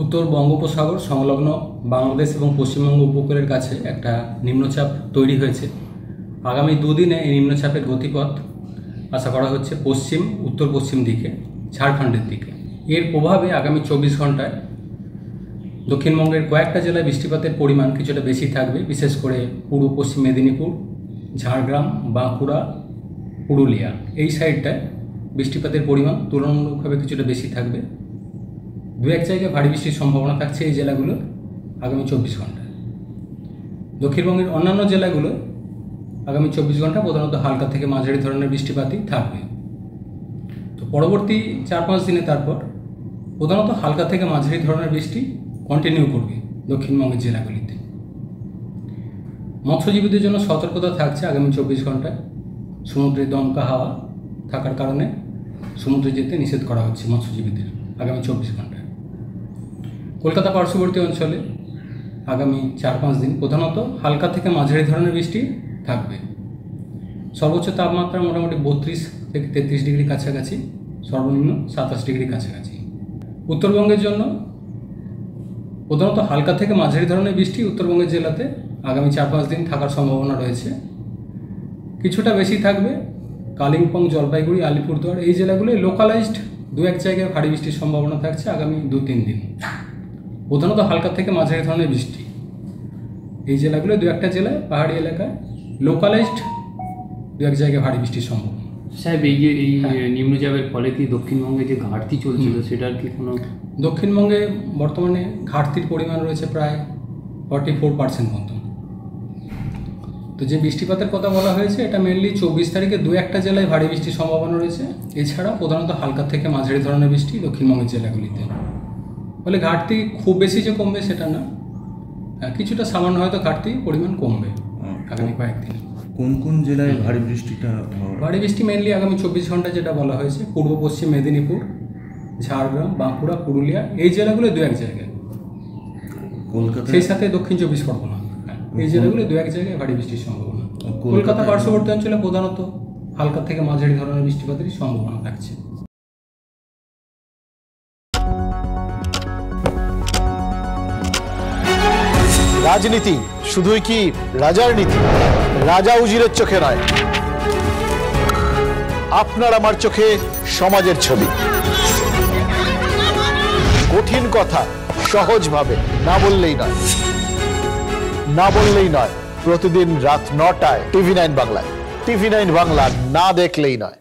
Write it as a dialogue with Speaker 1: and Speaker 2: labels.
Speaker 1: উত্তর বঙ্গোপসাগর সংলগ্ন বাংলাদেশ এবং পশ্চিমবঙ্গ উপকূলের কাছে একটা নিম্নচাপ তৈরি হয়েছে। আগামী দুদিনে এই নিম্নচাপের গতিপথ আশা করা হচ্ছে উত্তর পশ্চিম দিকে, ঝাড়খণ্ডের দিকে। এর প্রভাবে আগামী 24 ঘন্টায় দক্ষিণবঙ্গের কয়েকটা জেলায় বৃষ্টিপাতের পরিমাণ কিছুটা বেশি থাকবে, বিশেষ করে পূর্ব পশ্চিম মেদিনীপুর, ঝাড়গ্রাম, বাঁকুড়া, পুরুলিয়া এই সাইডটায় বৃষ্টিপাতের পরিমাণ তুলনামূলকভাবে কিছুটা বেশি থাকবে। দু এক জায়গায় ভারী বৃষ্টির সম্ভাবনা থাকছে এই জেলাগুলো আগামী 24 ঘন্টায়। দক্ষিণবঙ্গের অন্যান্য জেলাগুলো আগামী 24 ঘন্টা প্রধানত হালকা থেকে মাঝারি ধরনের বৃষ্টিপাতই থাকবে। তো পরবর্তী 4-5 দিনে তারপর প্রধানত হালকা থেকে মাঝারি ধরনের বৃষ্টি কন্টিনিউ করবে দক্ষিণবঙ্গের জেলাগুলিতে। মৎস্যজীবীদের জন্য সতর্কতা থাকছে আগামী 24 ঘন্টায়। সমুদ্রে দমকা হাওয়া থাকার কারণে সমুদ্রে যেতে নিষেধ করা হচ্ছে মৎস্যজীবীদের আগামী 24 ঘন্টায়। কলকাতা পার্শ্ববর্তী অঞ্চলে আগামী 4-5 দিন প্রধানত হালকা থেকে মাঝারি ধরনের বৃষ্টি থাকবে। সর্বোচ্চ তাপমাত্রা মোটামুটি 32 থেকে 33 ডিগ্রি কাছাকাছি, সর্বনিম্ন 27 ডিগ্রি কাছাকাছি। উত্তরবঙ্গের জন্য প্রধানত হালকা থেকে মাঝারি ধরনের বৃষ্টি উত্তরবঙ্গের জেলাতে আগামী 4-5 দিন থাকার সম্ভাবনা রয়েছে। কিছুটা বেশি থাকবে কালিম্পং, জলপাইগুড়ি, আলিপুরদুয়ার এই জেলাগুলোয় লোকালাইজড দু এক জায়গায় ভারী বৃষ্টির সম্ভাবনা থাকছে আগামী 2-3 দিন। প্রধানত হালকা থেকে মাঝারি ধরনের বৃষ্টি এই জেলাগুলো, দু একটা জেলায় পাহাড়ি এলাকায় লোকালাইজড দু এক জায়গায় ভারী বৃষ্টির সম্ভাবনা।
Speaker 2: সাহেব, এই যে নিম্নচাপের ফলে কি দক্ষিণবঙ্গে যে ঘাটতি চলছিল সেটার কি কোনো?
Speaker 1: দক্ষিণবঙ্গে বর্তমানে ঘাটতির পরিমাণ রয়েছে প্রায় 44% মতো। তো যে বৃষ্টিপাতের কথা বলা হয়েছে এটা মেনলি 24 তারিখে দু একটা জেলায় ভারী বৃষ্টির সম্ভাবনা রয়েছে। এছাড়া প্রধানত হালকা থেকে মাঝারি ধরনের বৃষ্টি দক্ষিণবঙ্গের জেলাগুলিতে। ফলে ঘাটতি খুব বেশি যে কমবে সেটা না, কিছুটা সামান্য হয়তো ঘাটতি পরিমাণ কমবে আগামী কয়েকদিন।
Speaker 3: কোন কোন জেলায় ভারী বৃষ্টিটা?
Speaker 1: ভারী বৃষ্টি মেনলি আগামী 24 ঘন্টা যেটা বলা হয়েছে পূর্ব পশ্চিম মেদিনীপুর, ঝাড়গ্রাম, বাঁকুড়া, পুরুলিয়া এই জেলাগুলো দু এক জায়গায়,
Speaker 3: কলকাতা
Speaker 1: সেই সাথে দক্ষিণ 24 পরগনা এই জেলাগুলো দু এক জায়গায় ভারী বৃষ্টির সম্ভাবনা। কলকাতা পার্শ্ববর্তী অঞ্চলে প্রধানত হালকা থেকে মাঝারি ধরনের বৃষ্টিপাতেরই সম্ভাবনা থাকছে।
Speaker 4: রাজনীতি শুধুই কি রাজার নীতি? রাজা উজিরের চোখে নয়, আপনার আমার চোখে সমাজের ছবি। কঠিন কথা সহজভাবে না বললেই নয়। প্রতিদিন রাত 9টায় TV9 বাংলায়। TV9 বাংলা না দেখলেই নয়।